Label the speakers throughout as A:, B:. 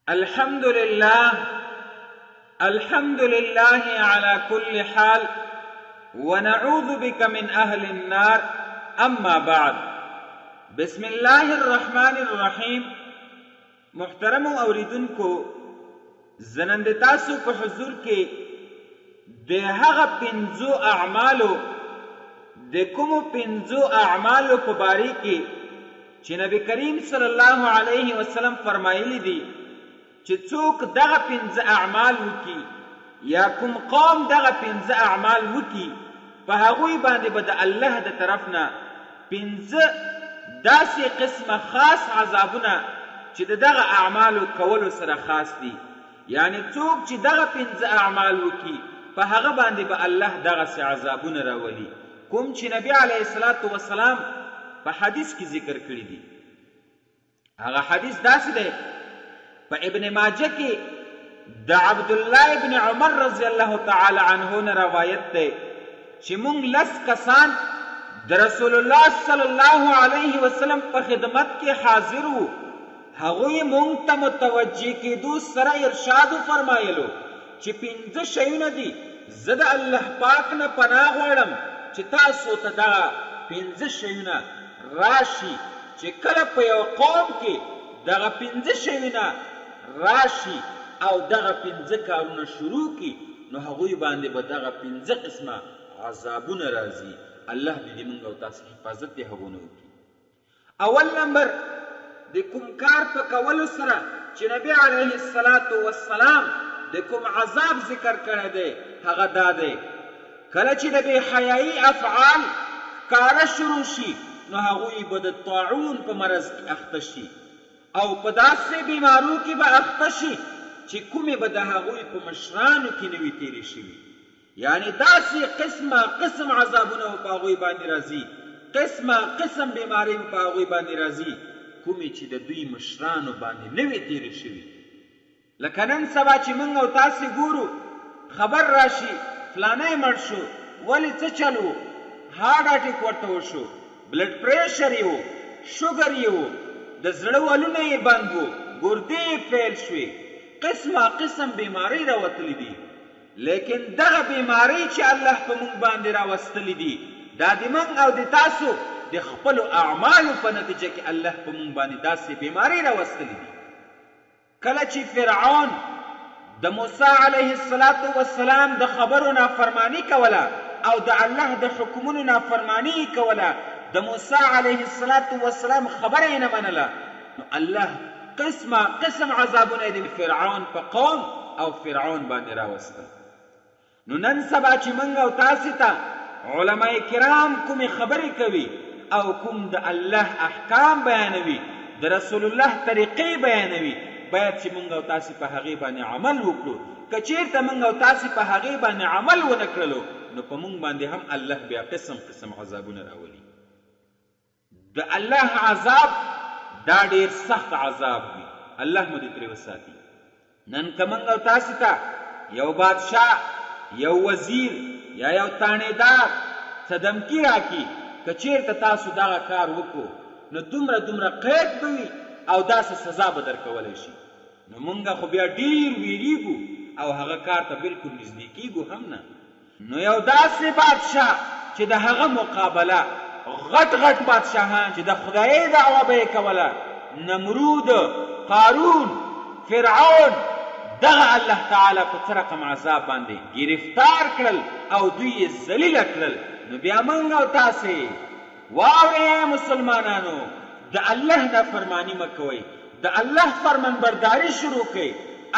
A: الحمد لله على كل حال ونعوذ بك من أهل النار أما بعد بسم الله الرحمن الرحیم. محترم اوریدونکو، زنند تاسو په حضور کې د هغه پنځو اعمالو د کومو پنځو اعمالو په باره کې چې نبی کریم صلی الله علیه وسلم فرمایلی دي چې څوک دغه پنځه اعمال وکي یا کوم قوم دغه پنځه اعمال وکي په هغوی باندې به د الله د طرف نه پنځه داسې قسمه خاص عذابونه چې د دغه اعمالو کولو سره خاص دي، یعنی څوک چې دغه پنځه اعمال وکي په هغه باندې به الله دغسې عذابونه راولي، کوم چې نبی علیه الصلاة وسلام په حدیث کې ذکر کړي دي. هغه حدیث داسې دی په ابن ماجه کې د عبدالله ابن عمر رضی الله تعالی عنه نه روایت دی چې موږ 10 کسان د رسول الله صلی الله علیه وسلم په خدمت کې حاضر وو. هغوی موږ ته متوجه کېدو سره ارشاد فرمایلو چې 5 شیونه دي، زه د الله پاک نه پناه غواړم چې تاسو ته دغه 5 شیونه راشي چې کله په یو قوم کې دغه 5 شیونه راشي او دغه 5 کارونه شروع کی نو هغوی باندې به دغه 5 قسمه عذابونه راځي. الله دې موږ او تاسو حفاظت دې هغونه وکړي. اول نمبر د کوم کار په کولو سره چې نبی علیه الصلاة والسلام د کوم عذاب ذکر کړی دی هغه دا دی کله چې د بې حیایي افعال کاره شروع شي نو هغوی به د طاعون په مرض کې اخته شي او په داسې بیمارو کې به اخته شي چې کومې به د هغوی په مشرانو کې نه وي تېرې شوي، یعنی داسې قسم عذابونه په هغوی باندې راځي، قسم بیمارۍ په هغوی باندې راځي کومې چې د دوی مشرانو باندې نه وي تېرې شوي. لکه نن سبا چې موږ او تاسې ګورو خبر راشي فلانی مړ شو، ولې څه چل و؟ هارډ اټیک ورته وشو، بلډ پریشر یې و، شوګر یې و، د زړه والونه یې بند و، ګردې یې فیل شوې، قسم بیماری راوتلی دي. لیکن دغه بیماری چې الله په موږ باندې راوستلی دي دا د موږ او د تاسو د خپلو اعمالو په نتیجه کې الله په موږ باندې داسې بیماری راوستلی دي. کله چې فرعون د موسی علیه السلام د خبرو نافرمانی کوله او د الله د حکمونو نافرمانی کوله، د موسی علیه السلام خبره یې نه منله، نو الله قسم عذابونه د فرعون په قوم او فرعون باندې راوستل. نو نن سبا چې موږ او تاسې ته علماء کرام کومې خبرې کوي او کوم د الله احکام بیانوي، د رسول الله طریقې بیانوي، باید چې موږ او تاسې په هغې باندې عمل وکړو. که چېرته موږ او تاسې په هغې باندې عمل ونه کړلو نو په موږ باندې هم الله بیا قسم عذابونه راولي. د الله عذاب دا ډیر سخت عذاب وي، الله مو دې ترې وساتي. نن که موږ او تاسې ته یو بادشاه، یو وزیر یا یو تانیدار څه دمکي راکړي، که چېرته تاسو دغه کار وکړو نو دومره قید به وي او داسې سزا به درکولی شي. نو موږ خو بیا ډیر ویریږو او هغه کار ته بلکل نږدې کېږو هم نه. نو یو داسې بادشاه چې د هغه مقابله غټ بادشاهان چې د خدایي دعوه به یې کوله، نمرود، قارون، فرعون، دغه الله تعالی په څه رقم عذاب باندې گرفتار کړل او دوی یې ذلیله کړل. نو بیا موږ او تاسې واورئ مسلمانانو، د الله نافرماني مه کوئ، د الله فرمانبرداري شروع کړئ،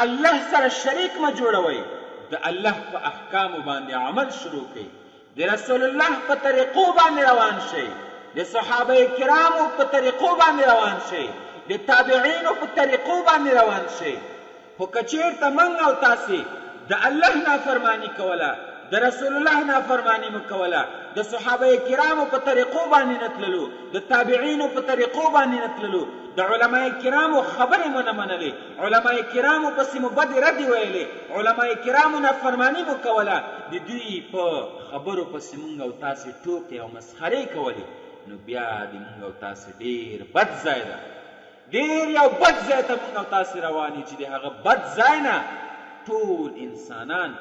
A: الله سره شریک مه جوړوئ، د الله په احکامو باندې عمل شروع کړئ، د رسول الله په طریقو باندې روان شئ، د صحابه کرامو په طریقو باندې روان شئ، د تابعینو په طریقو باندې روان شئ. خو که چېرته موږ او تاسې د الله نافرماني کوله، د رسول الله نافرماني مو کوله، د صحابه کرامو په طریقو باندې نه تللو، د تابعینو په طریقو باندې نه تللو، د علماء کرامو خبرې مو نه منلې، علماء کرامو پسې مو بدې ردې ویلې، علماء کرامو نافرماني مو کوله، د دوی په خبرو پسې موږ او تاسې ټوکې او مسخرې کولې، نو بیا د موږ او تاسې ډېر بد ځای ده. ډېر یو بد ځای ته موږ او تاسې روان یو چې د هغه بد ځای نه ټول انسانان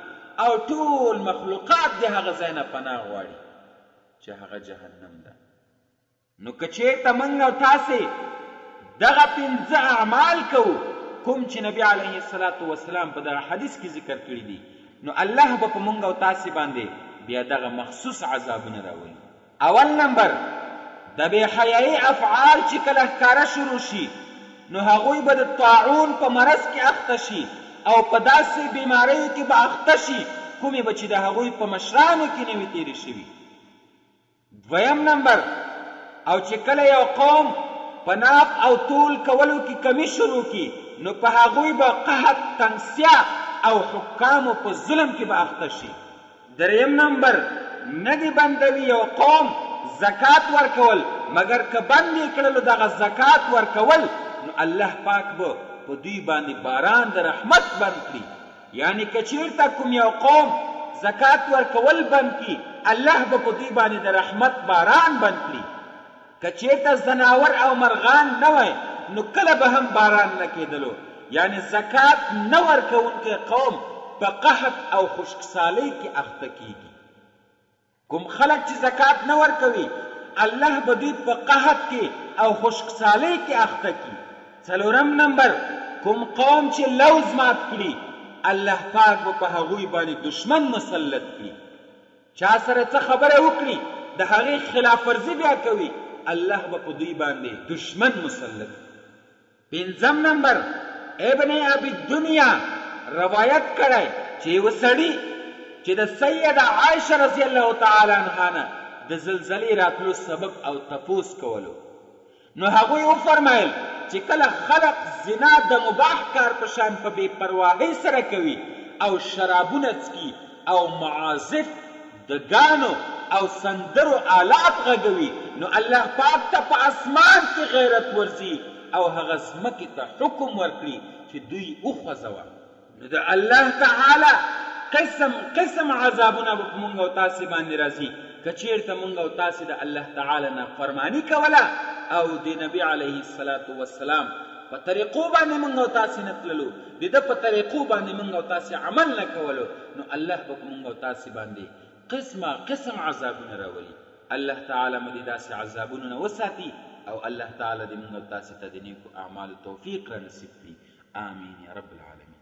A: او ټول مخلوقات د هغه ځای نه پناه غواړي چې هغه جهنم ده. نو که چېرته موږ او تاسې دغه 5 اعمال کوو کوم چې نبي علیه الصلاة وسلام په دغه حدیث کې ذکر کړي دي، نو الله به په موږ او تاسې باندې بیا دغه مخصوص عذابونه راولي. اول نمبر د بې حیایي افعال چې کله ښکاره شروع شي نو هغوی به د طاعون په مرض کې اخته شي او په داسې بیماریو کې به اخته شي کومې به چې د هغوی په مشرانو کې نه وي تېرې شوي. دویم نمبر او چې کله یو قوم په ناپ او تول کولو کې کمی شروع کی نو په هغوی به قحط، تنګسیا او حکامو په ظلم کې به اخته شي. دریم نمبر نه دې بندوي یو قوم زکات ورکول مګر که بند یې کړلو دغه زکات ورکول نو الله پاک به په دوی باندې باران د رحمت بند کړي. یعنی که چېرته کوم یو قوم زکات ورکول بند کړي الله به په دوی باندې د رحمت باران بند کړي. که چېرته زناور او مرغان نه وای نو کله به هم باران نه کېدلو. یعنی زکات نه ورکوونکی قوم په قحط او خشکسالۍ کې اخته کیږي. کوم خلک چې زکات نه ورکوي الله به دوی په قحط کې او خشکسالۍ کې اخته کړي. څلورم نمبر کوم قوم چې لوز مات کړي الله پاک به په هغوی باندې دشمن مسلط کړي. چا سره څه خبره وکړي د هغې خلاف ورزي بیا کوي الله به په دوی باندې دشمن مسلط. پنځم نمبر ابن ابي دنیا روایت کړی چې یو سړي چې د سیده عایشه رضی الله تعالی عنها نه د زلزلې راتلو سبب او تپوس کولو نو هغوی وفرمایل چې کله خلق زنا د مباح کار په شان په بې پرواهۍ سره کوي او شرابونه څکي او معازف د ګانو او سندرو آلات غږوي نو الله پاک ته په اسمان کې غیرت ورځي او هغه ځمکې ته حکم ورکړي چې دوی وخوځوه. نو د الله تعالی قسم قسم عذابونه به په موږ او تاسې باندې راځي که چېرته موږ او تاسې د الله تعالی نافرماني کوله او د نبي علیه الصلاة وسلام په طریقو باندې موږ او تاسې نه تللو د ده په طریقو باندې موږ او تاسې عمل نه کولو نو الله به په موږ او تاسې باندې قسمه قسم عذابونه راولي. الله تعالی مو دې داسې عذابونو نه وساتي او الله تعالی دې موږ او تاسې ته د نیکو اعمالو توفیق را نصیب کړي. آمین یا رب العالمین.